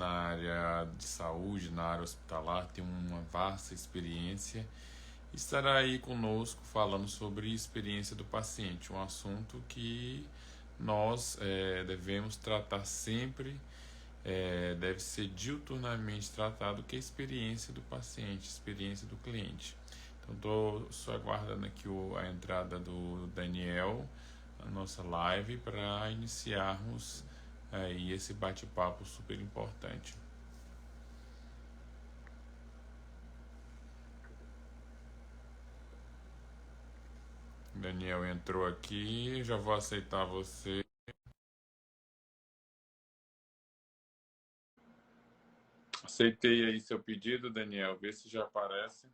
área de saúde, na área hospitalar, tem uma vasta experiência. Estará aí conosco falando sobre experiência do paciente, um assunto que nós devemos tratar sempre, deve ser diuturnamente tratado, que é a experiência do paciente, experiência do cliente. Então, estou só aguardando aqui a entrada do Daniel na nossa live para iniciarmos aí esse bate-papo super importante. Daniel entrou aqui, já vou aceitar você. Aceitei aí seu pedido, Daniel, vê se já aparece.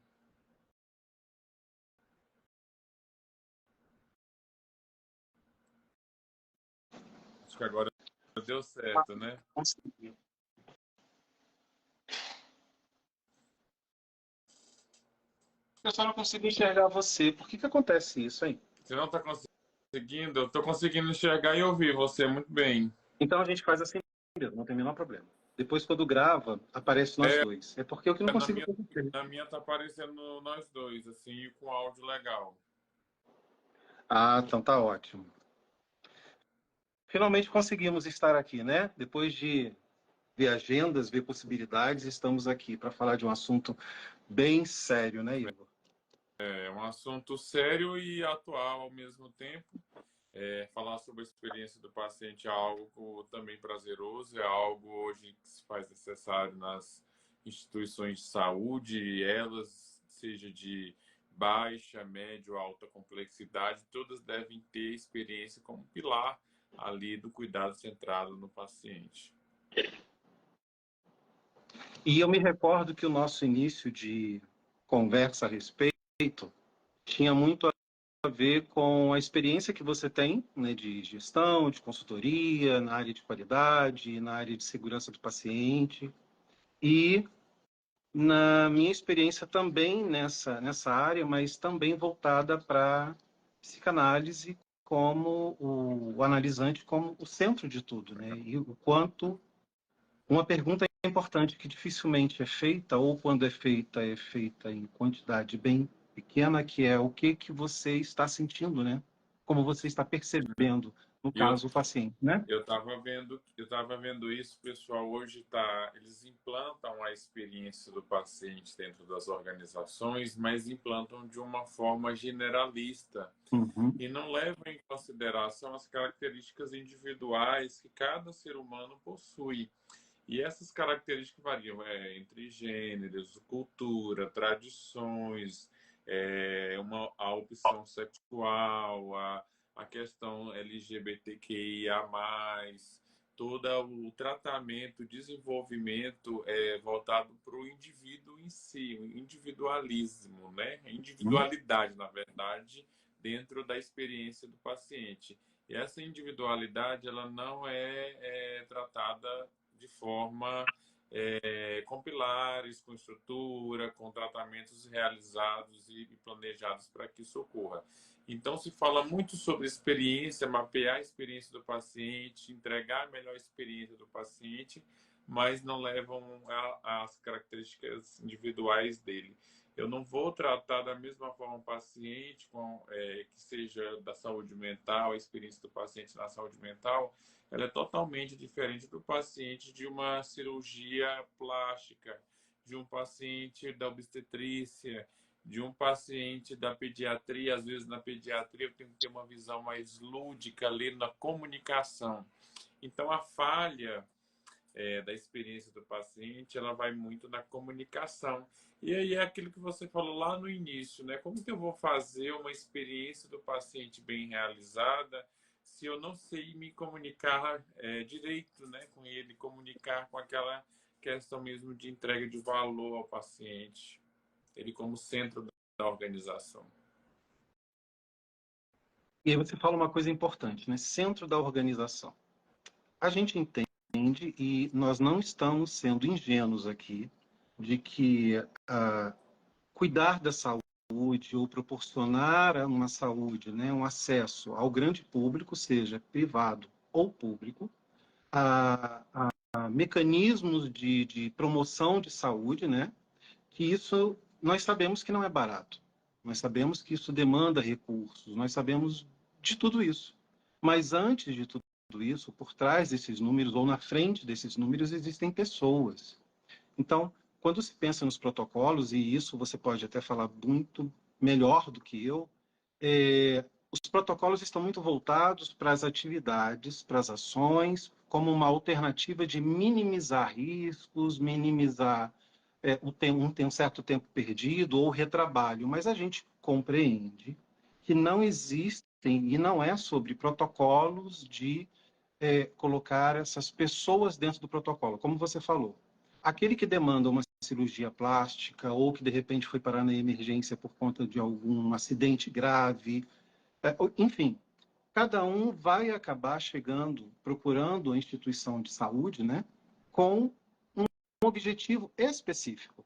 Acho que agora deu certo, né? Eu só não consigo enxergar você. Por que acontece isso aí? Você não está conseguindo? Eu estou conseguindo enxergar e ouvir você muito bem. Então a gente faz assim mesmo, não tem o menor problema. Depois, quando grava, aparece nós dois. É porque eu que não consigo fazer. Na minha tá aparecendo nós dois, assim, com áudio legal. Ah, então tá ótimo. Finalmente conseguimos estar aqui, né? Depois de ver agendas, ver possibilidades, estamos aqui para falar de um assunto bem sério, né, Igor? É um assunto sério e atual ao mesmo tempo. Falar sobre a experiência do paciente é algo também prazeroso, é algo hoje que se faz necessário nas instituições de saúde, elas, seja de baixa, média ou alta complexidade, todas devem ter experiência como pilar ali do cuidado centrado no paciente. E eu me recordo que o nosso início de conversa a respeito tinha muito a ver com a experiência que você tem, né, de gestão, de consultoria, na área de qualidade, na área de segurança do paciente. E na minha experiência também nessa área, mas também voltada para psicanálise como o analisante, como o centro de tudo, né? E o quanto uma pergunta importante que dificilmente é feita, ou quando é feita em quantidade bem pequena, que é o que você está sentindo, né? Como você está percebendo, no Eu caso, o paciente, né? eu tava vendo isso, pessoal. Hoje eles implantam a experiência do paciente dentro das organizações, mas implantam de uma forma generalista Uhum. e não levam em consideração as características individuais que cada ser humano possui. E essas características variam entre gêneros, cultura, tradições, a opção sexual, a questão LGBTQIA+, todo o tratamento, o desenvolvimento voltado para o indivíduo em si, o individualismo, né? A individualidade, na verdade, dentro da experiência do paciente. E essa individualidade, ela não é tratada de forma com pilares, com estrutura, com tratamentos realizados e planejados para que isso ocorra. Então, se fala muito sobre experiência, mapear a experiência do paciente, entregar a melhor experiência do paciente, mas não levam às características individuais dele. Eu não vou tratar da mesma forma o paciente que seja da saúde mental, a experiência do paciente na saúde mental, ela é totalmente diferente do paciente de uma cirurgia plástica, de um paciente da obstetrícia, de um paciente da pediatria. Às vezes, na pediatria, eu tenho que ter uma visão mais lúdica ali na comunicação. Então, a falha da experiência do paciente, ela vai muito na comunicação. E aí é aquilo que você falou lá no início, né? Como que eu vou fazer uma experiência do paciente bem realizada se eu não sei me comunicar direito, né, com ele, comunicar com aquela questão mesmo de entrega de valor ao paciente, ele como centro da organização. E aí você fala uma coisa importante, né? Centro da organização. A gente entende, e nós não estamos sendo ingênuos aqui, de que cuidar da saúde ou proporcionar uma saúde, né, um acesso ao grande público, seja privado ou público, mecanismos de promoção de saúde, né? Que isso nós sabemos que não é barato. Nós sabemos que isso demanda recursos, nós sabemos de tudo isso. Mas antes de tudo isso, por trás desses números ou na frente desses números existem pessoas. Então, quando se pensa nos protocolos, e isso você pode até falar muito melhor do que eu, os protocolos estão muito voltados para as atividades, para as ações, como uma alternativa de minimizar riscos, minimizar um certo tempo perdido ou retrabalho. Mas a gente compreende que não existem, e não é sobre protocolos de colocar essas pessoas dentro do protocolo, como você falou. Aquele que demanda uma cirurgia plástica ou que de repente foi parar na emergência por conta de algum acidente grave, enfim, cada um vai acabar chegando, procurando a instituição de saúde, né, com um objetivo específico.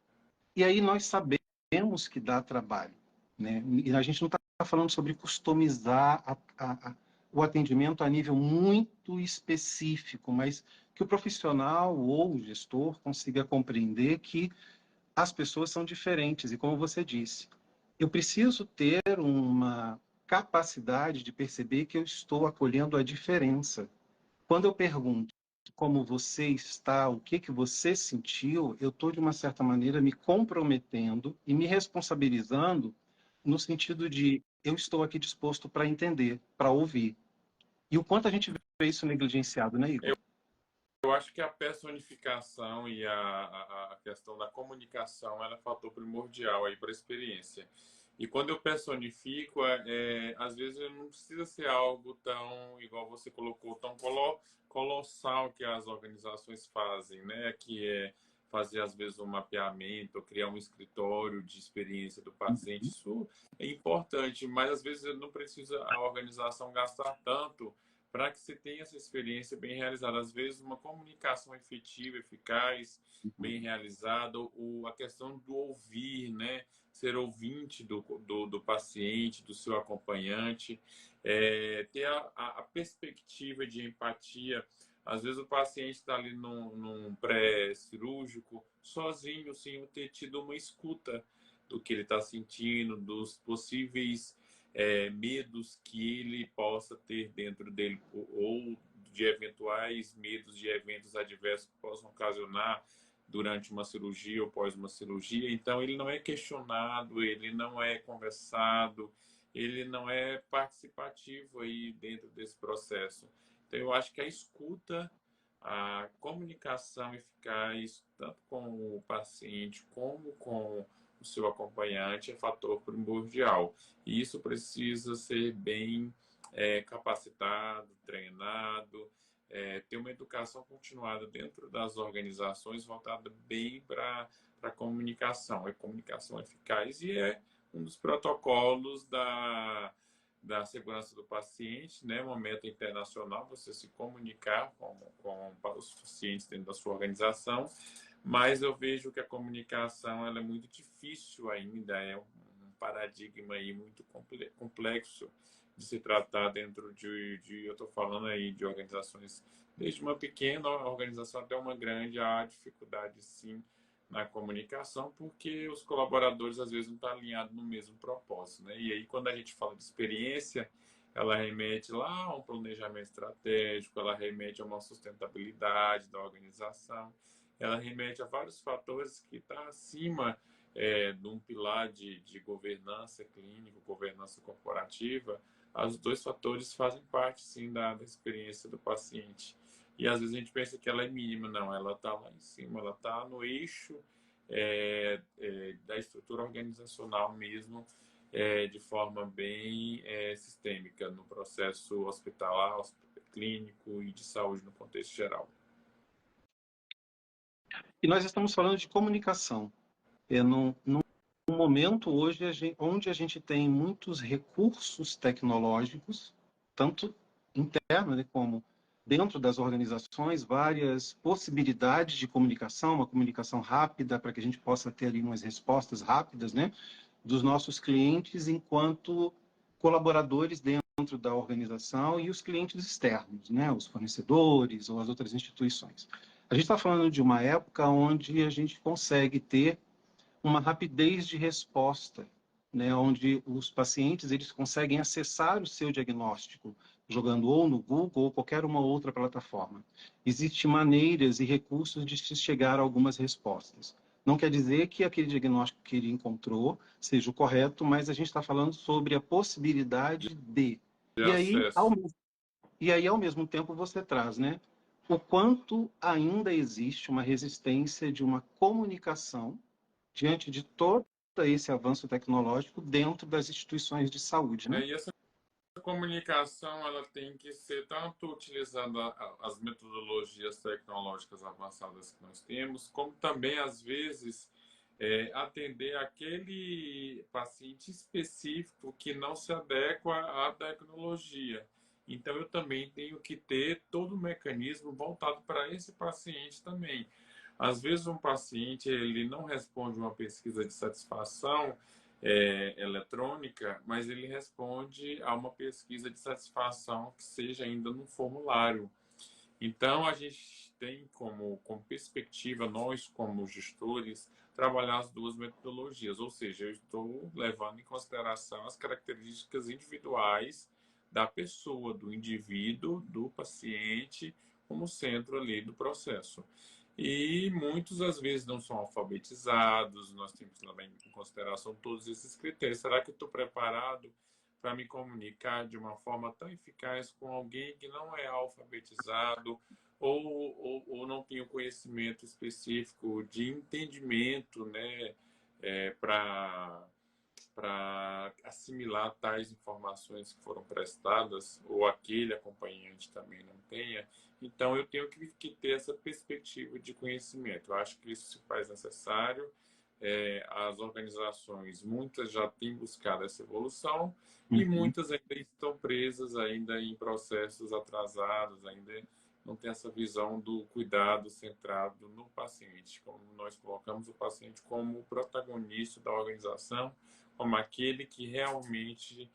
E aí nós sabemos que dá trabalho, né? E a gente não está falando sobre customizar o atendimento a nível muito específico, mas que o profissional ou o gestor consiga compreender que as pessoas são diferentes. E como você disse, eu preciso ter uma capacidade de perceber que eu estou acolhendo a diferença. Quando eu pergunto como você está, o que que você sentiu, eu estou, de uma certa maneira, me comprometendo e me responsabilizando no sentido de eu estou aqui disposto para entender, para ouvir. E o quanto a gente vê isso negligenciado, né, Igor? Eu acho que a personificação e a questão da comunicação ela é fator primordial aí para a experiência. E quando eu personifico, às vezes não precisa ser algo tão, igual você colocou, tão colossal que as organizações fazem, né? Que é fazer, às vezes, um mapeamento, criar um escritório de experiência do paciente. Isso é importante, mas às vezes não precisa a organização gastar tanto para que você tenha essa experiência bem realizada. Às vezes, uma comunicação efetiva, eficaz, bem realizada, a questão do ouvir, né? Ser ouvinte do paciente, do seu acompanhante, ter a perspectiva de empatia. Às vezes o paciente está ali num pré-cirúrgico, sozinho, sem ter tido uma escuta do que ele está sentindo, dos possíveis medos que ele possa ter dentro dele, ou de eventuais medos de eventos adversos que possam ocasionar durante uma cirurgia ou pós uma cirurgia. Então, ele não é questionado, ele não é conversado, ele não é participativo aí dentro desse processo. Então, eu acho que a escuta, a comunicação eficaz, tanto com o paciente como com o seu acompanhante, é fator primordial. E isso precisa ser bem capacitado, treinado, ter uma educação continuada dentro das organizações voltada bem para a comunicação. É comunicação eficaz e é um dos protocolos da segurança do paciente, né? Uma meta internacional, você se comunicar para os pacientes dentro da sua organização, mas eu vejo que a comunicação ela é muito difícil ainda, é um paradigma aí muito complexo de se tratar dentro eu estou falando aí de organizações, desde uma pequena organização até uma grande, há dificuldade sim na comunicação, porque os colaboradores às vezes não estão alinhados no mesmo propósito, né? E aí quando a gente fala de experiência, ela remete lá a um planejamento estratégico, ela remete a uma sustentabilidade da organização, ela remete a vários fatores que estão acima de um pilar de governança clínica, governança corporativa. Os dois fatores fazem parte, sim, da experiência do paciente. E às vezes a gente pensa que ela é mínima, não, ela está lá em cima, ela está no eixo da estrutura organizacional mesmo, de forma bem sistêmica, no processo hospitalar, clínico e de saúde no contexto geral. E nós estamos falando de comunicação. Num momento hoje onde a gente tem muitos recursos tecnológicos, tanto interno, né, como dentro das organizações, várias possibilidades de comunicação, uma comunicação rápida para que a gente possa ter ali umas respostas rápidas, né, dos nossos clientes enquanto colaboradores dentro da organização e os clientes externos, né, os fornecedores ou as outras instituições. A gente está falando de uma época onde a gente consegue ter uma rapidez de resposta, né, onde os pacientes eles conseguem acessar o seu diagnóstico jogando ou no Google ou qualquer uma outra plataforma. Existem maneiras e recursos de se chegar a algumas respostas. Não quer dizer que aquele diagnóstico que ele encontrou seja o correto, mas a gente está falando sobre a possibilidade de. De E aí, acesso. ao mesmo tempo, você traz, né? O quanto ainda existe uma resistência de uma comunicação diante de todo esse avanço tecnológico dentro das instituições de saúde, né? E essa comunicação ela tem que ser tanto utilizando as metodologias tecnológicas avançadas que nós temos, como também, às vezes, atender aquele paciente específico que não se adequa à tecnologia. Então, eu também tenho que ter todo o mecanismo voltado para esse paciente também. Às vezes, um paciente ele não responde uma pesquisa de satisfação eletrônica, mas ele responde a uma pesquisa de satisfação que seja ainda no formulário. Então, a gente tem como perspectiva, nós como gestores, trabalhar as duas metodologias, ou seja, eu estou levando em consideração as características individuais da pessoa, do indivíduo, do paciente, como centro ali do processo. E muitos, às vezes, não são alfabetizados, nós temos que levar em consideração todos esses critérios. Será que eu estou preparado para me comunicar de uma forma tão eficaz com alguém que não é alfabetizado ou não tem o conhecimento específico de entendimento, né, para assimilar tais informações que foram prestadas, ou aquele acompanhante também não tenha? Então, eu tenho que ter essa perspectiva de conhecimento. Eu acho que isso se faz necessário. As organizações, muitas já têm buscado essa evolução e Uhum. muitas ainda estão presas ainda em processos atrasados, ainda não tem essa visão do cuidado centrado no paciente, como nós colocamos o paciente como o protagonista da organização, como aquele que realmente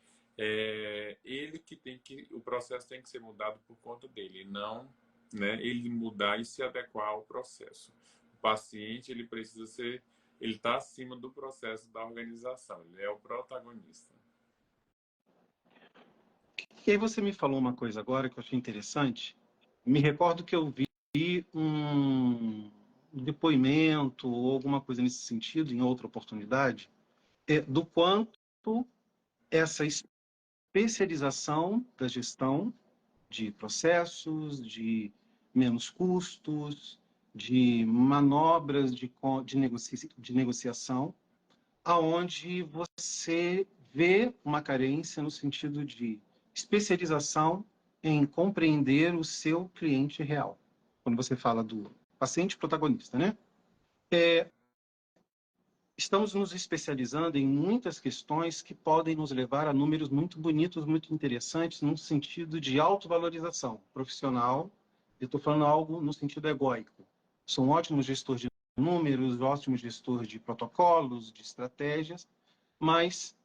ele que tem que, o processo tem que ser mudado por conta dele, não, né, ele mudar e se adequar ao processo. O paciente ele precisa ser, ele está acima do processo da organização, ele é o protagonista. E aí você me falou uma coisa agora que eu achei interessante. Me recordo que eu vi um depoimento ou alguma coisa nesse sentido em outra oportunidade, do quanto essa especialização da gestão de processos, de menos custos, de manobras de negociação, aonde você vê uma carência no sentido de especialização em compreender o seu cliente real. Quando você fala do paciente protagonista, né? Estamos nos especializando em muitas questões que podem nos levar a números muito bonitos, muito interessantes, no sentido de autovalorização profissional. Eu estou falando algo no sentido egóico. Sou um ótimo gestor de números, ótimo gestor de protocolos, de estratégias, mas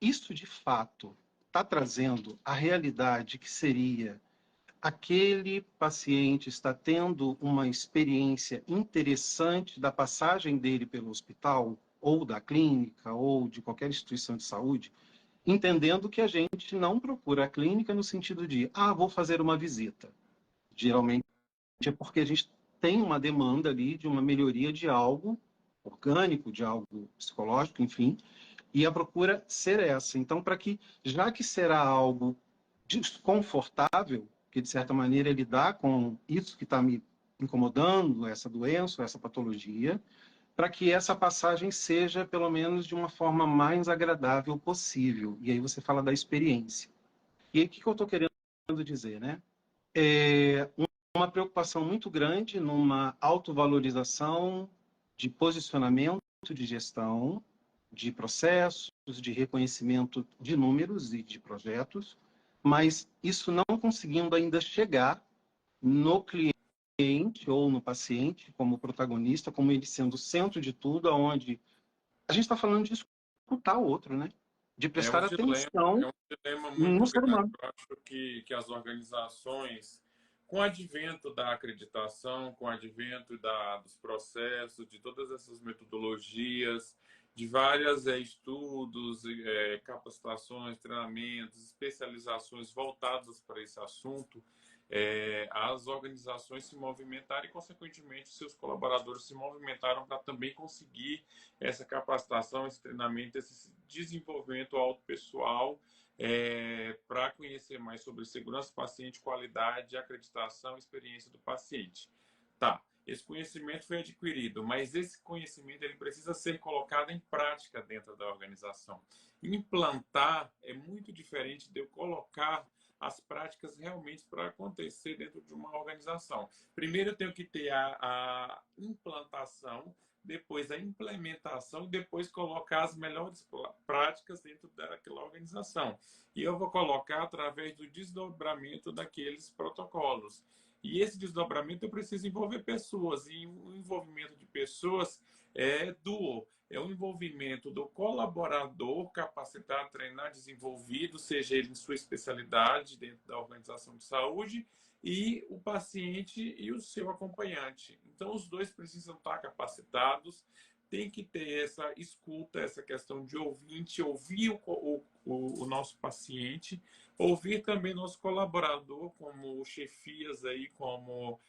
isso de fato está trazendo a realidade que seria aquele paciente está tendo uma experiência interessante da passagem dele pelo hospital, ou da clínica, ou de qualquer instituição de saúde, entendendo que a gente não procura a clínica no sentido de, vou fazer uma visita. Geralmente é porque a gente tem uma demanda ali de uma melhoria de algo orgânico, de algo psicológico, enfim, e a procura ser essa. Então, para que, já que será algo desconfortável, que de certa maneira é lidar com isso que está me incomodando, essa doença, essa patologia, para que essa passagem seja, pelo menos, de uma forma mais agradável possível. E aí você fala da experiência. E aí o que eu estou querendo dizer, né? Uma preocupação muito grande numa autovalorização de posicionamento de gestão, de processos, de reconhecimento de números e de projetos, mas isso não conseguindo ainda chegar no cliente ou no paciente como protagonista, como ele sendo o centro de tudo, onde a gente está falando de escutar o outro, né? De prestar É atenção um dilema no muito ser grande. humano. Eu acho que as organizações, Com o advento da acreditação, com o advento dos processos, de todas essas metodologias, de vários estudos, capacitações, treinamentos, especializações voltadas para esse assunto, as organizações se movimentaram e, consequentemente, seus colaboradores se movimentaram para também conseguir essa capacitação, esse treinamento, esse desenvolvimento autopessoal, para conhecer mais sobre segurança do paciente, qualidade, acreditação e experiência do paciente. Tá, esse conhecimento foi adquirido, mas esse conhecimento ele precisa ser colocado em prática dentro da organização. Implantar é muito diferente de eu colocar as práticas realmente para acontecer dentro de uma organização. Primeiro eu tenho que ter a implantação, depois a implementação e depois colocar as melhores práticas dentro daquela organização. E eu vou colocar através do desdobramento daqueles protocolos. E esse desdobramento eu preciso envolver pessoas. E o envolvimento de pessoas é duo. É o envolvimento do colaborador capacitado, treinado, desenvolvido, seja ele em sua especialidade dentro da organização de saúde, e o paciente e o seu acompanhante. Então, os dois precisam estar capacitados, tem que ter essa escuta, essa questão de ouvinte, ouvir o nosso paciente, ouvir também nosso colaborador, como chefias aí, como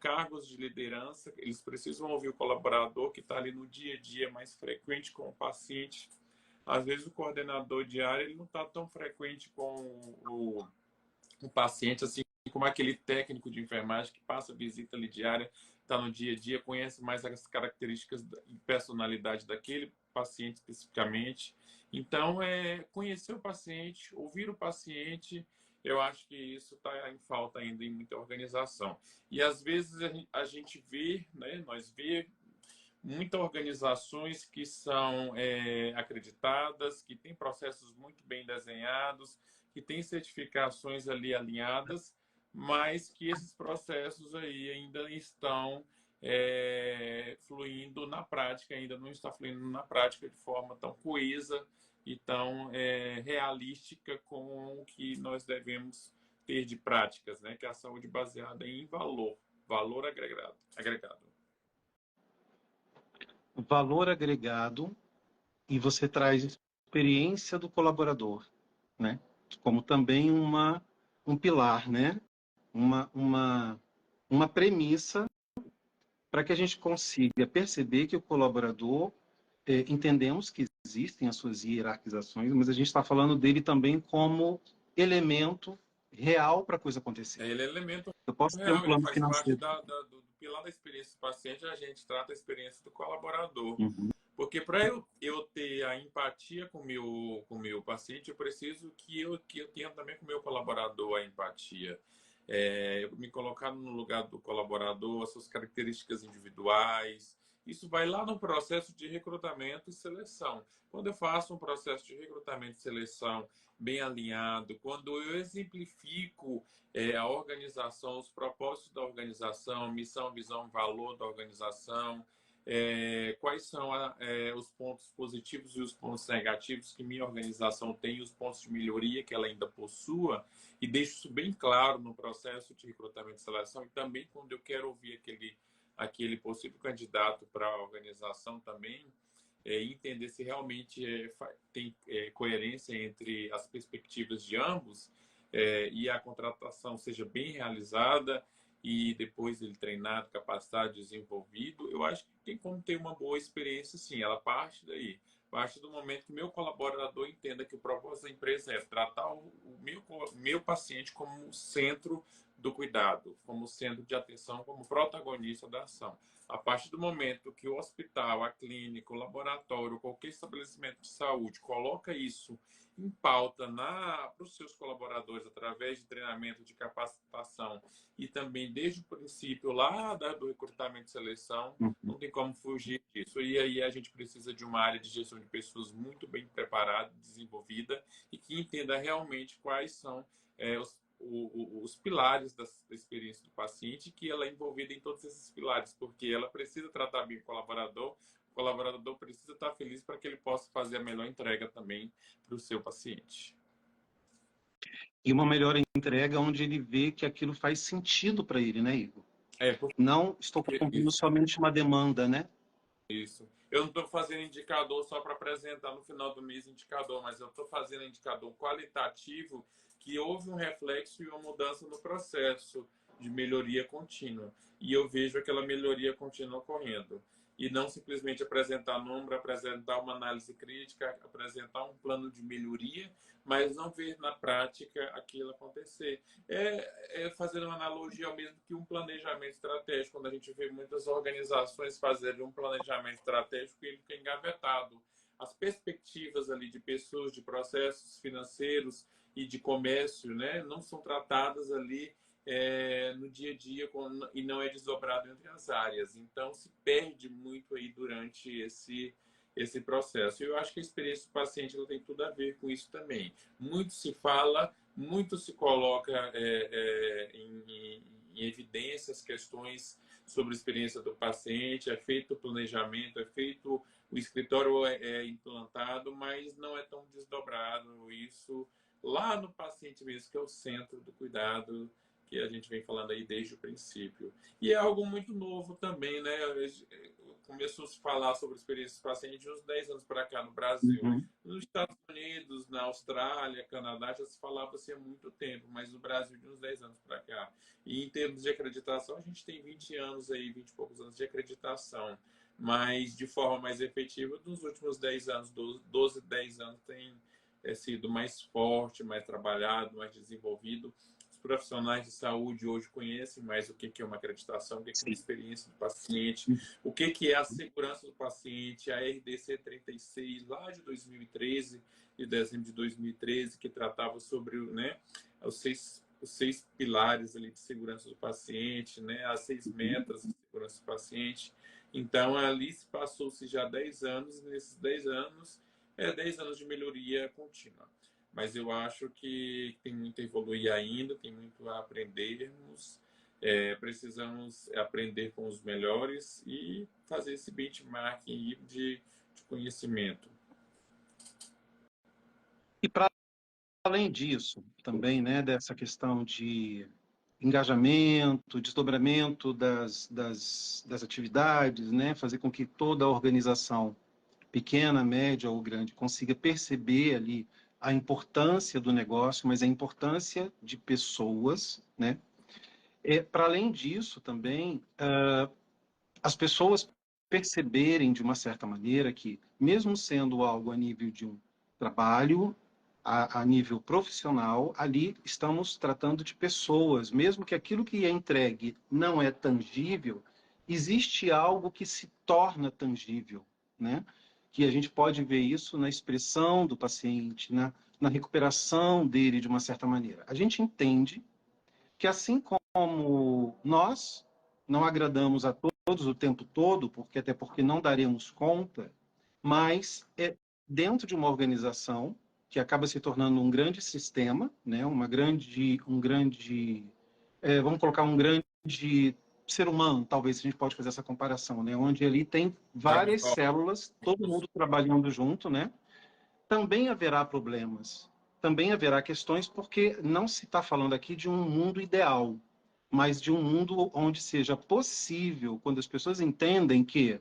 cargos de liderança, eles precisam ouvir o colaborador que está ali no dia a dia mais frequente com o paciente. Às vezes o coordenador de área ele não está tão frequente com o paciente, assim como aquele técnico de enfermagem que passa visita ali diária, está no dia a dia, conhece mais as características e personalidade daquele paciente especificamente. Então, conhecer o paciente, ouvir o paciente, eu acho que isso está em falta ainda em muita organização. E às vezes a gente vê, né, nós vê muitas organizações que são acreditadas, que têm processos muito bem desenhados, que têm certificações ali alinhadas, mas que esses processos aí ainda estão fluindo na prática, ainda não está fluindo na prática de forma tão coesa e tão realística com o que nós devemos ter de práticas, né? Que é a saúde baseada em valor agregado. Valor agregado, e você traz experiência do colaborador, né? Como também um pilar, né? Uma premissa para que a gente consiga perceber que o colaborador, entendemos que existem as suas hierarquizações, mas a gente está falando dele também como elemento real para a coisa acontecer. Ele é elemento Eu posso ter um real, ele plano faz parte financeiro. do pilar da experiência do paciente, a gente trata a experiência do colaborador. Uhum. Porque para eu ter a empatia com o meu paciente, eu preciso que eu tenha também com o meu colaborador a empatia. Eu me colocar no lugar do colaborador, as suas características individuais. Isso vai lá no processo de recrutamento e seleção. Quando eu faço um processo de recrutamento e seleção bem alinhado, quando eu exemplifico a organização, os propósitos da organização, missão, visão, valor da organização, quais são os pontos positivos e os pontos negativos que minha organização tem, os pontos de melhoria que ela ainda possua, e deixo isso bem claro no processo de recrutamento e seleção, e também quando eu quero ouvir aquele possível candidato para a organização também, entender se realmente tem coerência entre as perspectivas de ambos, e a contratação seja bem realizada, e depois ele treinado, capacitado, desenvolvido, eu acho que tem como ter uma boa experiência, sim. Ela parte daí. Parte do momento que meu colaborador entenda que o propósito da empresa é tratar o meu paciente como centro do cuidado, como centro de atenção, como protagonista da ação. A partir do momento que o hospital, a clínica, o laboratório, qualquer estabelecimento de saúde coloca isso em pauta para os seus colaboradores através de treinamento, de capacitação e também desde o princípio lá do recrutamento e seleção, não tem como fugir disso. E aí a gente precisa de uma área de gestão de pessoas muito bem preparada, desenvolvida e que entenda realmente quais são os pilares da experiência do paciente, que ela é envolvida em todos esses pilares, porque ela precisa tratar bem o colaborador precisa estar feliz para que ele possa fazer a melhor entrega também para o seu paciente. E uma melhor entrega onde ele vê que aquilo faz sentido para ele, né, Igor? Porque Não estou cumprindo somente uma demanda, né? isso. Eu não estou fazendo indicador só para apresentar no final do mês indicador, mas eu estou fazendo indicador qualitativo que houve um reflexo e uma mudança no processo de melhoria contínua. E eu vejo aquela melhoria contínua ocorrendo. E não simplesmente apresentar número, apresentar uma análise crítica, apresentar um plano de melhoria, mas não ver na prática aquilo acontecer. Fazendo uma analogia ao mesmo que um planejamento estratégico, quando a gente vê muitas organizações fazerem um planejamento estratégico e ele fica engavetado. As perspectivas ali de pessoas, de processos financeiros e de comércio, né, não são tratadas ali no dia a dia e não é desdobrado entre as áreas. Então, se perde muito aí durante esse processo. Eu acho que a experiência do paciente tem tudo a ver com isso também. Muito se fala, muito se coloca em evidências, questões sobre a experiência do paciente, é feito o planejamento, é feito o escritório implantado, mas não é tão desdobrado isso lá no paciente mesmo, que é o centro do cuidado que a gente vem falando aí desde o princípio. E é algo muito novo também, né? Começou a se falar sobre experiências pacientes de uns 10 anos para cá no Brasil. Uhum. Nos Estados Unidos, na Austrália, Canadá, já se falava assim há muito tempo, mas no Brasil de uns 10 anos para cá. E em termos de acreditação, a gente tem 20 anos aí, 20 e poucos anos de acreditação. Mas de forma mais efetiva, nos últimos 10 anos, 12, 10 anos, tem sido mais forte, mais trabalhado, mais desenvolvido. Os profissionais de saúde hoje conhecem mais o que é uma acreditação, o que é uma experiência do paciente, o que é a segurança do paciente, a RDC 36, lá de 2013, de dezembro de 2013, que tratava sobre, né, os seis pilares ali de segurança do paciente, né, as 6 metas de segurança do paciente. Então, ali se passou-se já 10 anos, e nesses 10 anos, 10 anos de melhoria contínua. Mas eu acho que tem muito a evoluir ainda, tem muito a aprendermos, precisamos aprender com os melhores e fazer esse benchmarking de conhecimento. E para além disso, também, né, dessa questão de engajamento, desdobramento das atividades, né, fazer com que toda a organização, pequena, média ou grande, consiga perceber ali a importância do negócio, mas a importância de pessoas, né? Para além disso, também, as pessoas perceberem de uma certa maneira que, mesmo sendo algo a nível de um trabalho, a nível profissional, ali estamos tratando de pessoas, mesmo que aquilo que é entregue não é tangível, existe algo que se torna tangível, né? Que a gente pode ver isso na expressão do paciente, na recuperação dele de uma certa maneira. A gente entende que assim como nós não agradamos a todos o tempo todo, até porque não daremos conta, mas dentro de uma organização que acaba se tornando um grande sistema, né, vamos colocar um grande ser humano, talvez a gente pode fazer essa comparação, né, onde ali tem várias células, todo mundo trabalhando junto, né, também haverá problemas, também haverá questões, porque não se está falando aqui de um mundo ideal, mas de um mundo onde seja possível, quando as pessoas entendem que,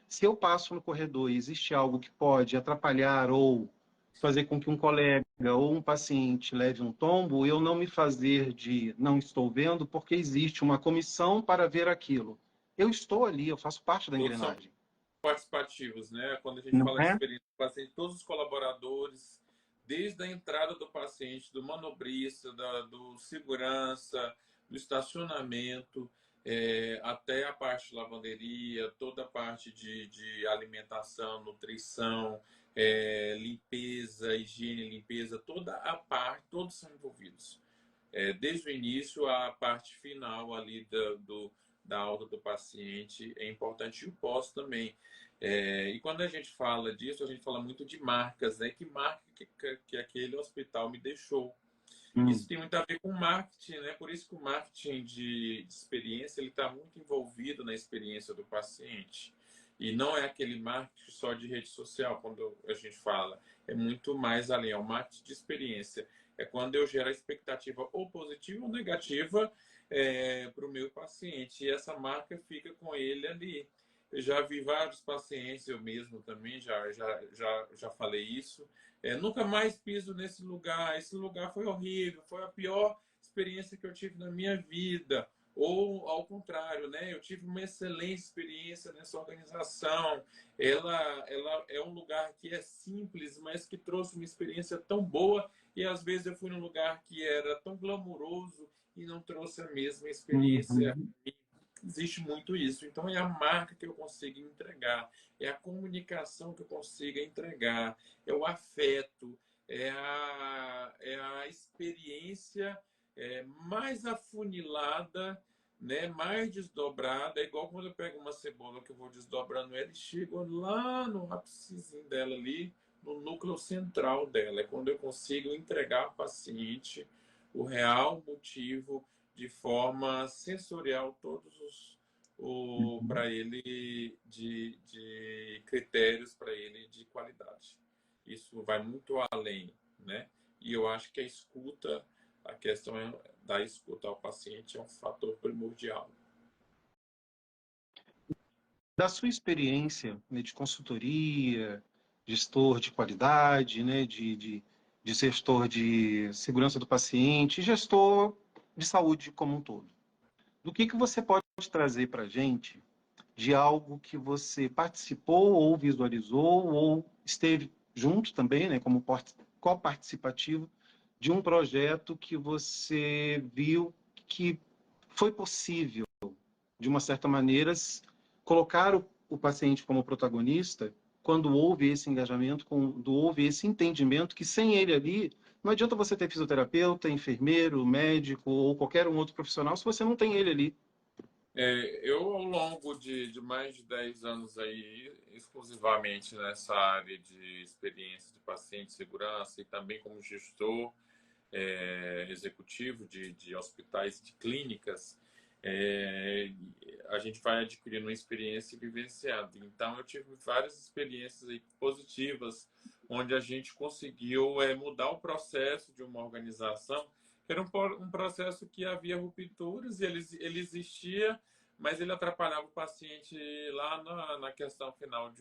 se eu passo no corredor e existe algo que pode atrapalhar ou fazer com que um colega ou um paciente leve um tombo, eu não me fazer de não estou vendo, porque existe uma comissão para ver aquilo. Eu estou ali, eu faço parte da Todos são engrenagem. participativos, né? Quando a gente Não fala de é? experiência do paciente, todos os colaboradores, desde a entrada do paciente, do manobrista, do segurança, do estacionamento, até a parte de lavanderia, toda a parte de alimentação, nutrição, limpeza, higiene, limpeza, toda a parte, todos são envolvidos. Desde o início à parte final ali da alta do paciente é importante, e o pós também. E quando a gente fala disso, a gente fala muito de marcas, né? Que marca que aquele hospital me deixou. Isso tem muito a ver com marketing, né? Por isso que o marketing de experiência ele está muito envolvido na experiência do paciente. E não é aquele marketing só de rede social, quando a gente fala. É muito mais além, é o marketing de experiência. é quando eu gero a expectativa ou positiva ou negativa para o meu paciente. E essa marca fica com ele ali. Eu já vi vários pacientes, eu mesmo também já falei isso. Nunca mais piso nesse lugar. Esse lugar foi horrível, foi a pior experiência que eu tive na minha vida. Ou ao contrário, né? Eu tive uma excelente experiência nessa organização. Ela é um lugar que é simples, mas que trouxe uma experiência tão boa. E às vezes eu fui num lugar que era tão glamuroso e não trouxe a mesma experiência. Uhum. Existe muito isso. Então, é a marca que eu consigo entregar, é a comunicação que eu consigo entregar, é o afeto, é a experiência mais afunilada, né, mais desdobrada. É igual quando eu pego uma cebola que eu vou desdobrando ela e chego lá no ápicezinho dela ali, no núcleo central dela. É quando eu consigo entregar ao paciente o real motivo de forma sensorial todos Uhum. para ele de critérios para ele de qualidade. Isso vai muito além, né? E eu acho que a questão da escuta ao paciente é um fator primordial. Da sua experiência, né, de consultoria, gestor de qualidade, né, de gestor de segurança do paciente, gestor de saúde como um todo. Do que você pode trazer para a gente de algo que você participou ou visualizou ou esteve junto também, né, como coparticipativo de um projeto que você viu que foi possível, de uma certa maneira, colocar o paciente como protagonista quando houve esse engajamento, quando houve esse entendimento que sem ele ali, não adianta você ter fisioterapeuta, enfermeiro, médico ou qualquer um outro profissional se você não tem ele ali. Eu, ao longo de mais de 10 anos aí, exclusivamente nessa área de experiência de paciente, segurança e também como gestor executivo de hospitais, de clínicas, é, a gente vai adquirindo uma experiência e vivenciando. Então, eu tive várias experiências aí positivas, onde a gente conseguiu mudar o processo de uma organização, que era um processo que havia rupturas, e ele existia, mas ele atrapalhava o paciente lá na questão final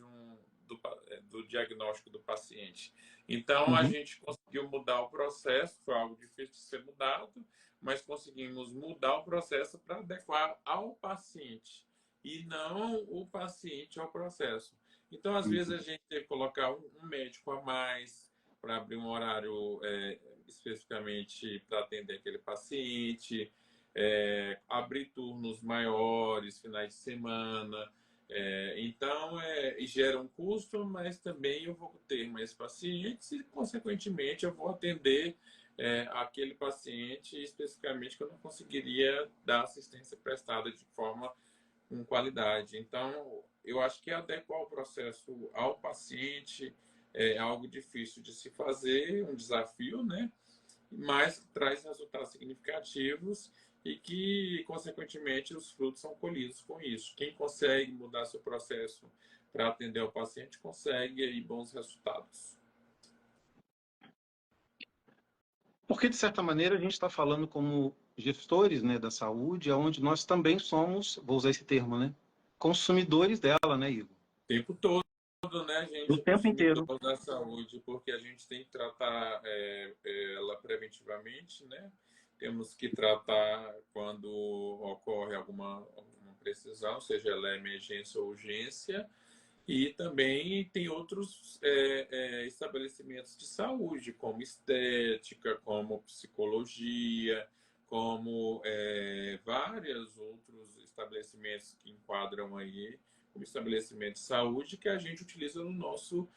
do diagnóstico do paciente. Então, a Uhum. gente conseguiu mudar o processo, foi algo difícil de ser mudado, mas conseguimos mudar o processo para adequar ao paciente e não o paciente ao processo. Então, às vezes, a gente teve que colocar um médico a mais para abrir um horário especificamente para atender aquele paciente, abrir turnos maiores, finais de semana. Então, gera um custo, mas também eu vou ter mais pacientes e, consequentemente, eu vou atender aquele paciente especificamente que eu não conseguiria dar assistência prestada de forma com qualidade. Então, eu acho que adequar o processo ao paciente é algo difícil de se fazer, um desafio, né? Mas traz resultados significativos e que, consequentemente, os frutos são colhidos com isso. Quem consegue mudar seu processo para atender o paciente consegue aí bons resultados. Porque, de certa maneira, a gente está falando como gestores, né, da saúde, onde nós também somos, vou usar esse termo, né, consumidores dela, né, Igor? O tempo todo, né, a O gente é tempo inteiro. consumidor da saúde, porque a gente tem que tratar ela preventivamente, né? Temos que tratar quando ocorre alguma precisão, seja ela emergência ou urgência, e também tem outros estabelecimentos de saúde, como estética, como psicologia, como vários outros estabelecimentos que enquadram aí como estabelecimento de saúde que a gente utiliza no nosso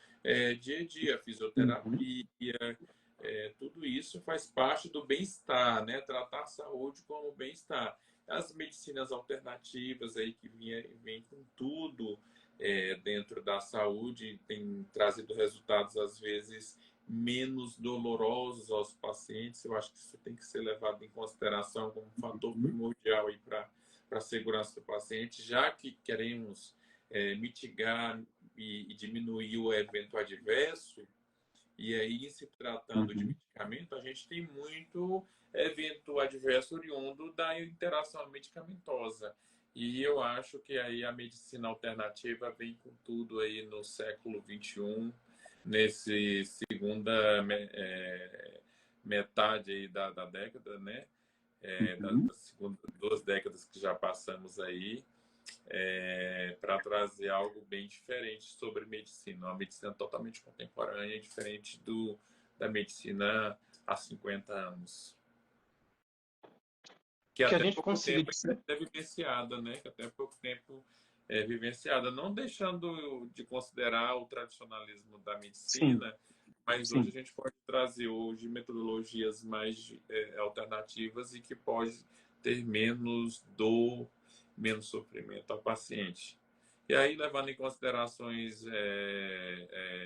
dia a dia, Uhum. fisioterapia, tudo isso faz parte do bem-estar, né? Tratar a saúde como bem-estar. As medicinas alternativas aí que vem com tudo dentro da saúde, tem trazido resultados, às vezes, menos dolorosos aos pacientes. Eu acho que isso tem que ser levado em consideração como um fator Uhum. primordial para a segurança do paciente, já que queremos mitigar e diminuir o evento adverso. E aí, se tratando de medicamento, a gente tem muito evento adverso oriundo da interação medicamentosa. E eu acho que aí a medicina alternativa vem com tudo aí no século XXI, nesse segunda metade aí da década, né? Das segunda, 2 décadas que já passamos aí, para trazer algo bem diferente sobre medicina. Uma medicina totalmente contemporânea, diferente da medicina há 50 anos. Que Que a até gente pouco consiga tempo é vivenciada, né? Que até pouco tempo é vivenciada. Não deixando de considerar o tradicionalismo da sim, medicina, mas hoje a sim. gente pode trazer hoje metodologias mais alternativas e que pode ter menos dor, menos sofrimento ao paciente. E aí, levando em considerações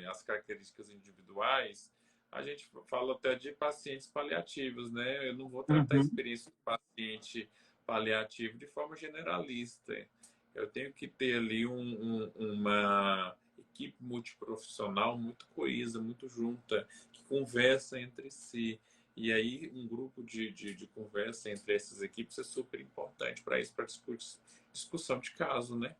as características individuais, a gente fala até de pacientes paliativos, né? Eu não vou tratar a Uhum. experiência do paciente paliativo de forma generalista. Eu tenho que ter ali uma equipe multiprofissional muito coesa, muito junta, que conversa entre si. E aí, um grupo de conversa entre essas equipes é super importante para isso, para discussão de caso, né?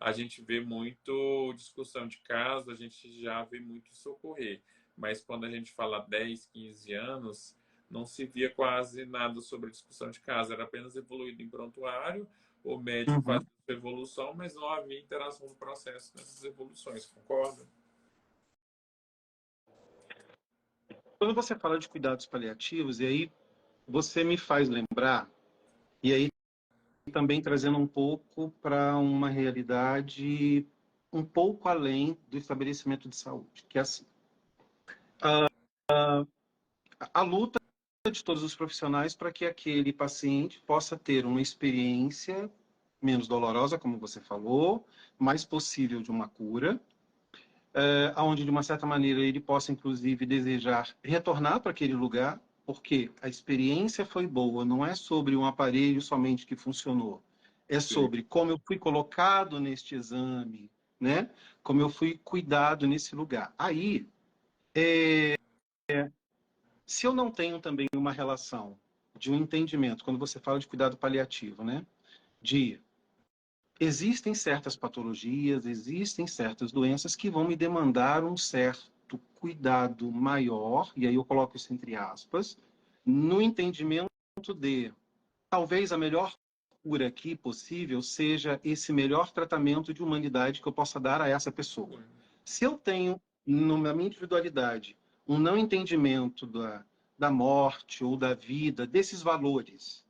A gente vê muito discussão de caso, a gente já vê muito isso ocorrer. Mas quando a gente fala 10, 15 anos, não se via quase nada sobre discussão de caso. Era apenas evoluído em prontuário, o médico Uhum. fazia sua evolução, mas não havia interação no processo nessas evoluções, concorda? Quando você fala de cuidados paliativos, e aí você me faz lembrar, e aí também trazendo um pouco para uma realidade um pouco além do estabelecimento de saúde, que é assim, a luta de todos os profissionais para que aquele paciente possa ter uma experiência menos dolorosa, como você falou, mais possível de uma cura, onde de uma certa maneira ele possa inclusive desejar retornar para aquele lugar, porque a experiência foi boa, não é sobre um aparelho somente que funcionou, é Sim. sobre como eu fui colocado neste exame, né? Como eu fui cuidado nesse lugar. Aí, se eu não tenho também uma relação de um entendimento, quando você fala de cuidado paliativo, né? De existem certas patologias, existem certas doenças que vão me demandar um certo cuidado maior, e aí eu coloco isso entre aspas, no entendimento de talvez a melhor cura aqui possível seja esse melhor tratamento de humanidade que eu possa dar a essa pessoa. Se eu tenho, na minha individualidade, um não entendimento da morte ou da vida, desses valores,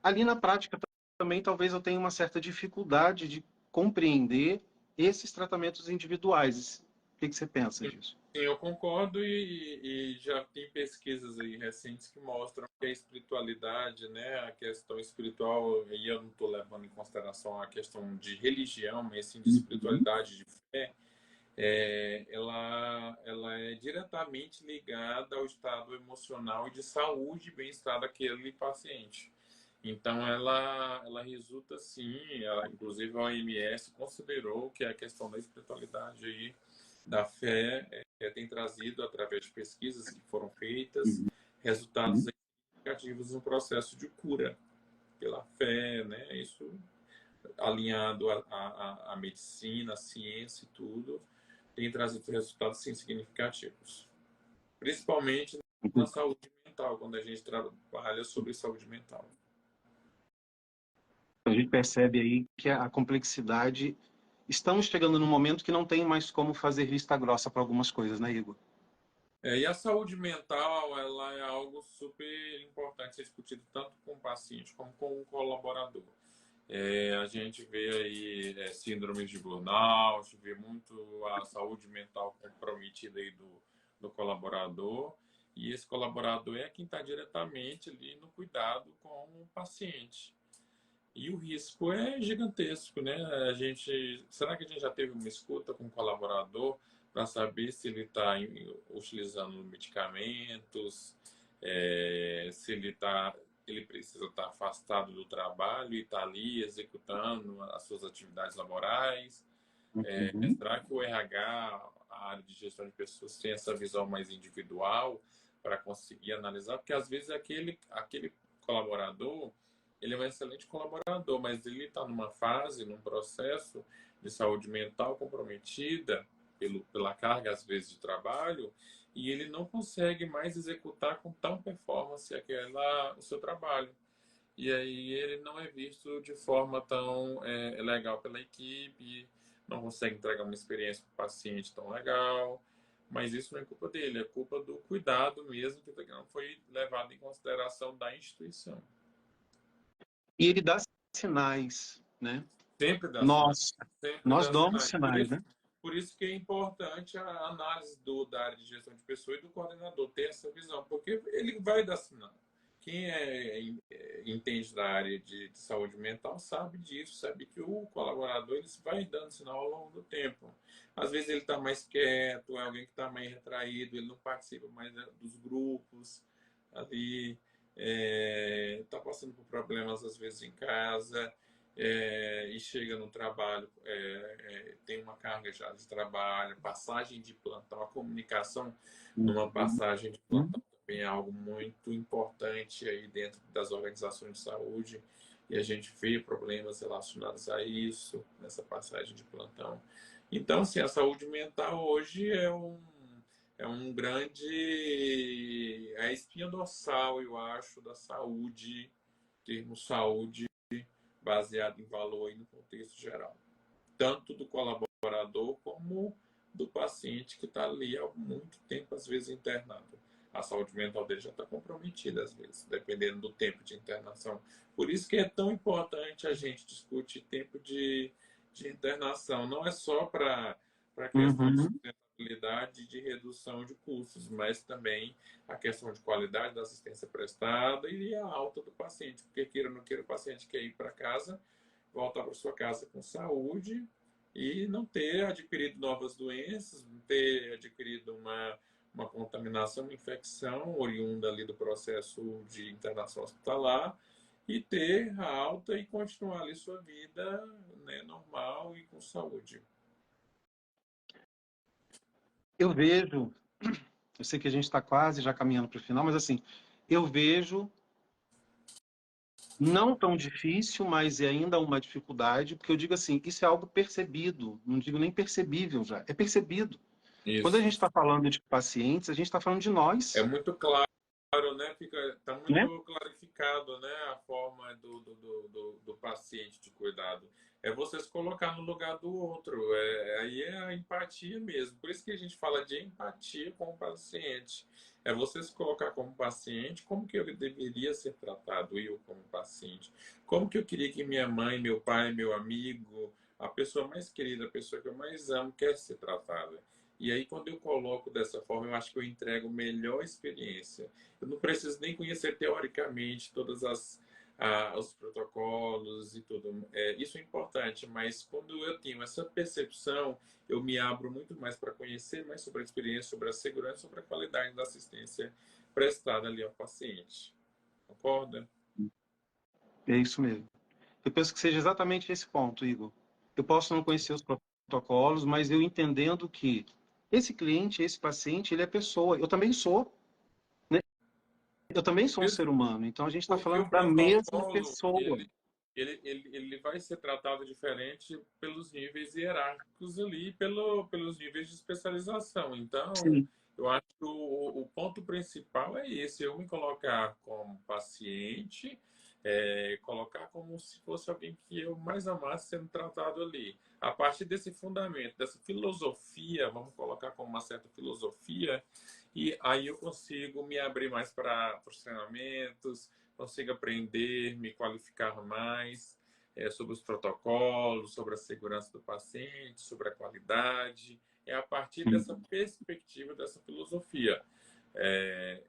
ali na prática também talvez eu tenha uma certa dificuldade de compreender esses tratamentos individuais. O que você pensa disso? Sim, eu concordo e já tem pesquisas aí recentes que mostram que a espiritualidade, né, a questão espiritual, e eu não estou levando em consideração a questão de religião, mas sim de Uhum. espiritualidade, de fé, ela é diretamente ligada ao estado emocional e de saúde e bem-estar daquele paciente. Então, ela resulta, sim, inclusive a OMS considerou que a questão da espiritualidade aí, da fé, tem trazido, através de pesquisas que foram feitas, resultados Uhum. significativos no processo de cura pela fé, né? Isso alinhado à medicina, à ciência e tudo, tem trazido resultados sim, significativos. Principalmente na saúde mental, quando a gente trabalha sobre saúde mental. A gente percebe aí que a complexidade. Estamos chegando num momento que não tem mais como fazer vista grossa para algumas coisas, né, Igor? E a saúde mental, ela é algo super importante ser discutido tanto com o paciente como com o colaborador. A gente vê aí síndromes de burnout, vê muito a saúde mental comprometida aí do colaborador, e esse colaborador é quem está diretamente ali no cuidado com o paciente. E o risco é gigantesco, né? Será que a gente já teve uma escuta com o colaborador para saber se ele está utilizando medicamentos, se ele precisa estar afastado do trabalho e está ali executando as suas atividades laborais? Uhum. Será que o RH a área de gestão de pessoas tem essa visão mais individual para conseguir analisar, porque às vezes aquele colaborador, ele é um excelente colaborador, mas ele está numa fase, num processo de saúde mental comprometida pela carga, às vezes, de trabalho, e ele não consegue mais executar com tão performance o seu trabalho. E aí ele não é visto de forma tão legal pela equipe, não consegue entregar uma experiência para o paciente tão legal, mas isso não é culpa dele, é culpa do cuidado mesmo que não foi levado em consideração da instituição. E ele dá sinais, né? Sempre dá sinais. Nós, Sempre nós dá damos sinais. sinais, né? Por isso que é importante a análise da área de gestão de pessoas e do coordenador ter essa visão, porque ele vai dar sinal. Quem entende da área de saúde mental sabe disso, sabe que o colaborador ele vai dando sinal ao longo do tempo. Às vezes ele está mais quieto, é alguém que está mais retraído, ele não participa mais dos grupos ali, está passando por problemas às vezes em casa, e chega no trabalho, tem uma carga já de trabalho, passagem de plantão, a comunicação numa passagem de plantão também é algo muito importante aí dentro das organizações de saúde, e a gente vê problemas relacionados a isso, nessa passagem de plantão. Então, assim, a saúde mental hoje é um grande... é a espinha dorsal, eu acho, da saúde, termo saúde, baseado em valor e no contexto geral, tanto do colaborador como do paciente que está ali há muito tempo, às vezes internado. A saúde mental dele já está comprometida, às vezes, dependendo do tempo de internação. Por isso que é tão importante a gente discutir tempo de internação. Não é só para a questão de sustentabilidade e de redução de custos, mas também a questão de qualidade da assistência prestada e a alta do paciente, porque queira ou não queira, o paciente quer ir para casa, voltar para sua casa com saúde e não ter adquirido novas doenças, não ter adquirido uma contaminação, uma infecção oriunda ali do processo de internação hospitalar e ter a alta e continuar ali sua vida, né, normal e com saúde. Eu vejo, eu sei que a gente está quase já caminhando para o final, mas assim, eu vejo não tão difícil, mas é ainda uma dificuldade, porque eu digo assim, isso é algo percebido, não digo nem percebível já, é percebido. Quando a Isso. gente está falando de pacientes, a gente está falando de É nós, muito claro, né? Tá né? muito clarificado, né? A forma do paciente de cuidado. É você se colocar no lugar do outro. Aí é a empatia mesmo. Por isso que a gente fala de empatia com o paciente. É você se colocar como paciente, como que eu deveria ser tratado, eu como paciente. Como que eu queria que minha mãe, meu pai, meu amigo, a pessoa mais querida, a pessoa que eu mais amo, quer ser tratada. E aí, quando eu coloco dessa forma, eu acho que eu entrego melhor experiência. Eu não preciso nem conhecer teoricamente todas os protocolos e tudo. Isso é importante, mas quando eu tenho essa percepção, eu me abro muito mais para conhecer mais sobre a experiência, sobre a segurança, sobre a qualidade da assistência prestada ali ao paciente. Concorda? É isso mesmo. Eu penso que seja exatamente esse ponto, Igor. Eu posso não conhecer os protocolos, mas eu entendendo que esse cliente, esse paciente, ele é pessoa. Eu também sou, né? Eu também sou um ser humano. Então a gente está Porque falando o da mesma protocolo, pessoa. ele vai ser tratado diferente pelos níveis hierárquicos ali, pelos níveis de especialização. Então, Sim. eu acho que o ponto principal é esse, eu me colocar como paciente, colocar como se fosse alguém que eu mais amasse sendo tratado ali. A partir desse fundamento, dessa filosofia, vamos colocar como uma certa filosofia, e aí eu consigo me abrir mais para os treinamentos, consigo aprender, me qualificar mais sobre os protocolos, sobre a segurança do paciente, sobre a qualidade. É a partir dessa perspectiva, dessa filosofia,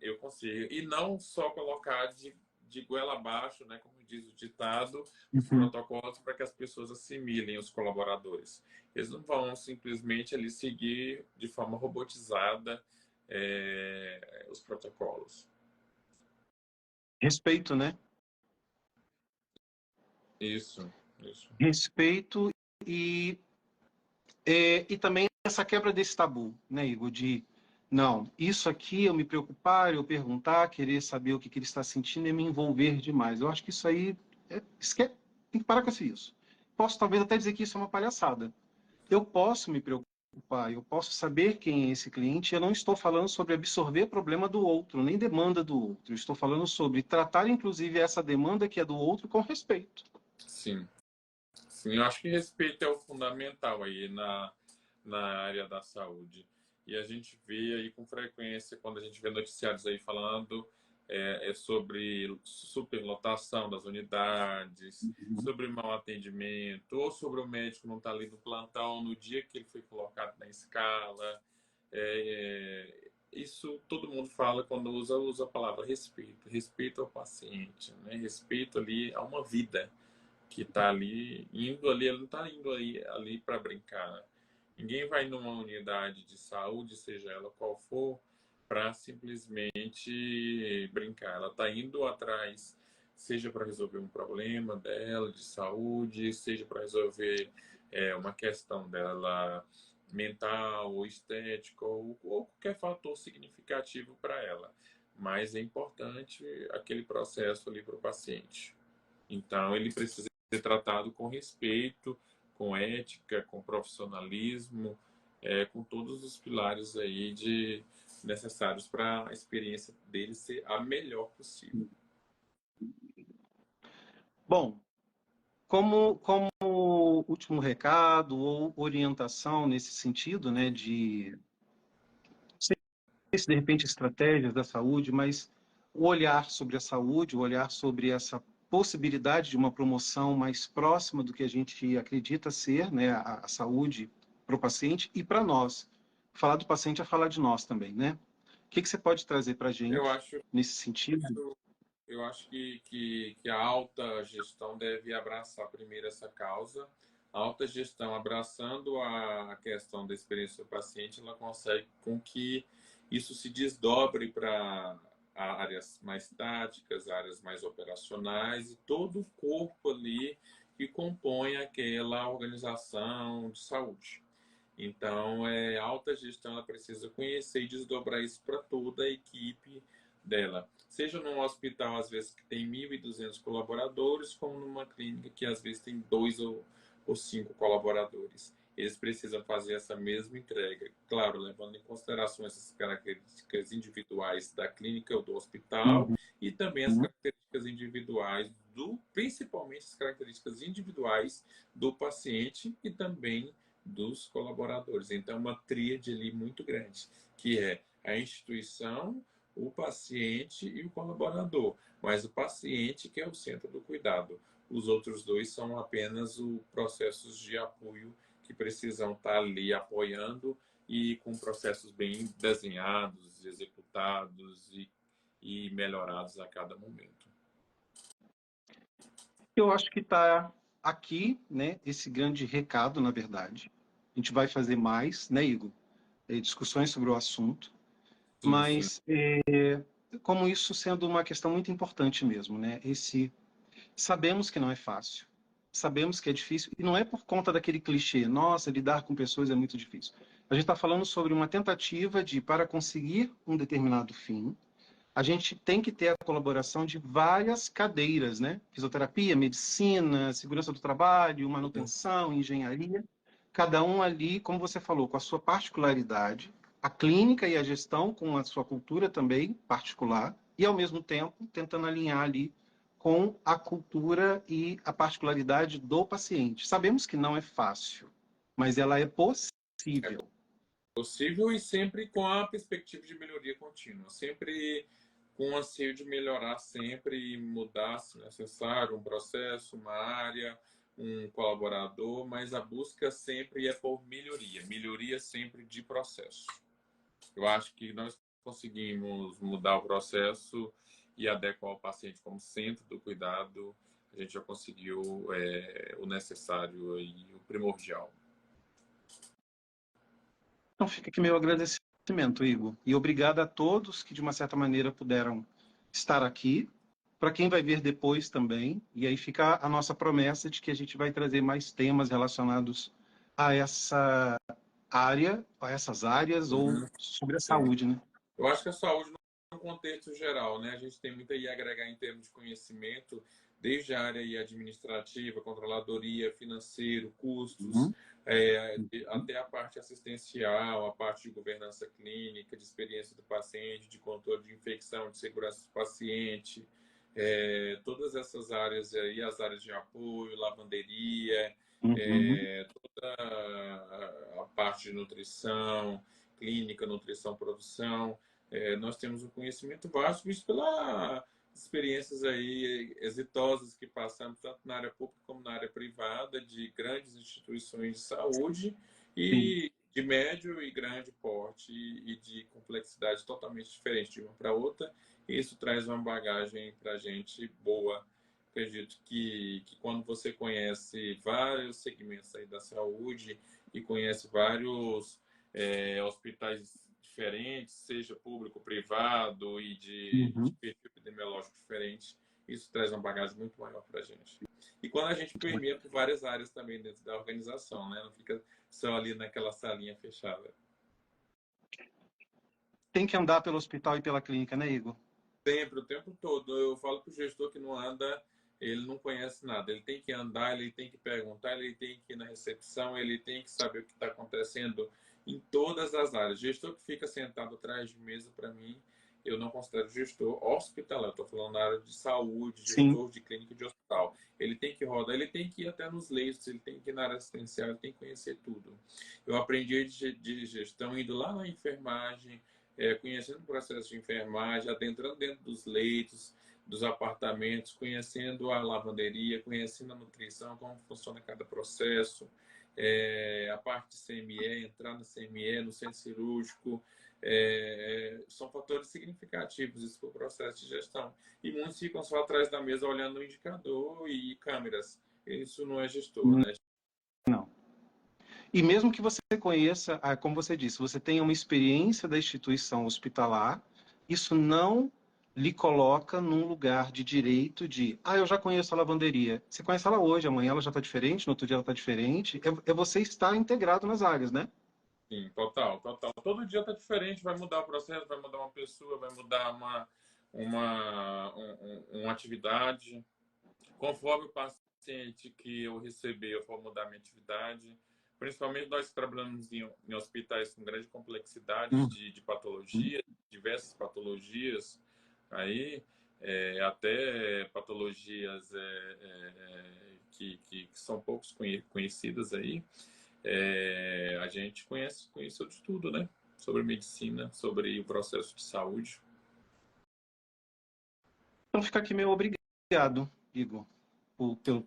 eu consigo. E não só colocar de goela abaixo, né, como diz o ditado, os protocolos para que as pessoas assimilem os colaboradores. Eles não vão simplesmente ali seguir de forma robotizada os protocolos. Respeito, né? Isso, isso. Respeito e E também essa quebra desse tabu, né, Igor, de não, isso aqui eu me preocupar, eu perguntar, querer saber o que ele está sentindo e me envolver demais. Eu acho que isso aí tem que parar com isso. Posso talvez até dizer que isso é uma palhaçada. Eu posso me preocupar, eu posso saber quem é esse cliente. Eu não estou falando sobre absorver problema do outro, nem demanda do outro. Eu estou falando sobre tratar, inclusive, essa demanda que é do outro com respeito. Sim. Sim, eu acho que respeito é o fundamental aí na área da saúde. E a gente vê aí com frequência, quando a gente vê noticiários aí falando sobre superlotação das unidades, sobre mau atendimento, ou sobre o médico não estar ali no plantão no dia que ele foi colocado na escala. Isso todo mundo fala quando usa a palavra respeito. Respeito ao paciente, né? Respeito ali a uma vida que está ali, indo ali, ele não está indo ali para brincar. Ninguém vai numa unidade de saúde, seja ela qual for, para simplesmente brincar. Ela está indo atrás, seja para resolver um problema dela de saúde, seja para resolver uma questão dela mental ou estética ou qualquer fator significativo para ela. Mas é importante aquele processo ali para o paciente. Então, ele precisa ser tratado com respeito, com ética, com profissionalismo, com todos os pilares aí necessários para a experiência dele ser a melhor possível. Bom, como último recado ou orientação nesse sentido, né, de de repente estratégias da saúde, mas o olhar sobre a saúde, o olhar sobre essa possibilidade de uma promoção mais próxima do que a gente acredita ser, né, a saúde para o paciente e para nós. Falar do paciente é falar de nós também, né? O que você pode trazer para a gente nesse sentido? Eu acho que a alta gestão deve abraçar primeiro essa causa. A alta gestão, abraçando a questão da experiência do paciente, ela consegue com que isso se desdobre para áreas mais táticas, áreas mais operacionais e todo o corpo ali que compõe aquela organização de saúde. Então, a alta gestão ela precisa conhecer e desdobrar isso para toda a equipe dela. Seja num hospital, às vezes, que tem 1.200 colaboradores, como numa clínica que, às vezes, tem 2 ou 5 colaboradores. Eles precisam fazer essa mesma entrega. Claro, levando em consideração essas características individuais da clínica ou do hospital e também as características individuais principalmente as características individuais do paciente e também dos colaboradores. Então, uma tríade ali muito grande, que é a instituição, o paciente e o colaborador. Mas o paciente que é o centro do cuidado. Os outros dois são apenas os processos de apoio que precisam estar ali apoiando e com processos bem desenhados, executados e melhorados a cada momento. Eu acho que está aqui, né, esse grande recado, na verdade. A gente vai fazer mais, né, Igor? Discussões sobre o assunto. Sim, mas como isso sendo uma questão muito importante mesmo, né? Sabemos que não é fácil, sabemos que é difícil, e não é por conta daquele clichê, nossa, lidar com pessoas é muito difícil. A gente está falando sobre uma tentativa para conseguir um determinado fim, a gente tem que ter a colaboração de várias cadeiras, né? Fisioterapia, medicina, segurança do trabalho, manutenção, engenharia, cada um ali, como você falou, com a sua particularidade, a clínica e a gestão com a sua cultura também particular, e ao mesmo tempo tentando alinhar ali com a cultura e a particularidade do paciente. Sabemos que não é fácil, mas ela é possível. Possível e sempre com a perspectiva de melhoria contínua, sempre com o anseio de melhorar sempre e mudar, se necessário, um processo, uma área, um colaborador, mas a busca sempre é por melhoria sempre de processo. Eu acho que nós conseguimos mudar o processo e adequar o paciente como centro do cuidado, a gente já conseguiu o necessário e o primordial. Então fica aqui meu agradecimento, Igor. E obrigado a todos que, de uma certa maneira, puderam estar aqui. Para quem vai ver depois também. E aí fica a nossa promessa de que a gente vai trazer mais temas relacionados a essa área, a essas áreas ou Uhum. sobre a Sim. saúde, né? Eu acho que a saúde, no contexto geral, né? A gente tem muito aí a agregar em termos de conhecimento, desde a área aí administrativa, controladoria, financeiro, custos, Uhum. até a parte assistencial, a parte de governança clínica, de experiência do paciente, de controle de infecção, de segurança do paciente, todas essas áreas aí, as áreas de apoio, lavanderia, Uhum. toda a parte de nutrição, clínica, nutrição, produção. Nós temos um conhecimento vasto, visto pelas experiências aí exitosas que passamos tanto na área pública como na área privada, de grandes instituições de saúde Sim. e de médio e grande porte e de complexidade totalmente diferente de uma para outra. Isso traz uma bagagem para a gente boa. Acredito que quando você conhece vários segmentos aí da saúde e conhece vários hospitais diferentes, seja público, privado e de Uhum. perfil epidemiológico diferente, isso traz uma bagagem muito maior para a gente. E quando a gente permeia por várias áreas também dentro da organização, né? Não fica só ali naquela salinha fechada. Tem que andar pelo hospital e pela clínica, né, Igor? Sempre, o tempo todo. Eu falo para o gestor que não anda, ele não conhece nada. Ele tem que andar, ele tem que perguntar, ele tem que ir na recepção, ele tem que saber o que está acontecendo em todas as áreas. Gestor que fica sentado atrás de mesa, para mim, eu não considero gestor hospitalar. Estou falando na área de saúde, Sim. gestor de clínica e de hospital. Ele tem que rodar, ele tem que ir até nos leitos, ele tem que ir na área assistencial, ele tem que conhecer tudo. Eu aprendi de gestão indo lá na enfermagem, conhecendo o processo de enfermagem, adentrando dentro dos leitos, dos apartamentos, conhecendo a lavanderia, conhecendo a nutrição, como funciona cada processo, a parte de CME, entrar no CME, no centro cirúrgico, são fatores significativos isso para o processo de gestão. E muitos ficam só atrás da mesa olhando o indicador e câmeras. Isso não é gestor, né? Não. E mesmo que você conheça, como você disse, você tenha uma experiência da instituição hospitalar, isso não lhe coloca num lugar de direito de, eu já conheço a lavanderia. Você conhece ela hoje, amanhã ela já está diferente, no outro dia ela está diferente. É você estar integrado nas áreas, né? Sim, total, total. Todo dia tá diferente, vai mudar o processo, vai mudar uma pessoa, vai mudar uma atividade. Conforme o paciente que eu receber, eu vou mudar a minha atividade. Principalmente nós que trabalhamos em hospitais com grande complexidade Uhum. de patologia, diversas patologias, aí até patologias que são poucos conhecidas aí. A gente conheceu de tudo, né? Sobre medicina, sobre o processo de saúde. Então fica aqui meu obrigado, Igor,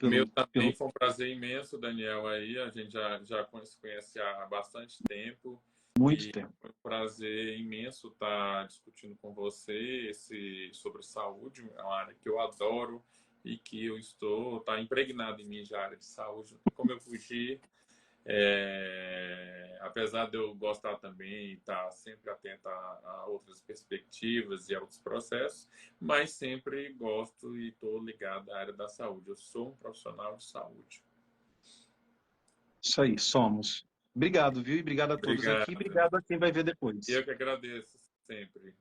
Meu também pelo foi um prazer imenso, Daniel, aí. A gente já se conhece há bastante tempo muito e tempo. foi um prazer imenso estar discutindo com você sobre saúde, é uma área que eu adoro e que eu está impregnado em mim já, a área de saúde. Não tem como eu fugir. Apesar de eu gostar também e estar sempre atento a outras perspectivas e a outros processos, mas sempre gosto e estou ligado à área da saúde. Eu sou um profissional de saúde. Isso aí, somos. Obrigado, viu? E obrigado a todos aqui. Obrigado. Obrigado a quem vai ver depois. Eu que agradeço sempre.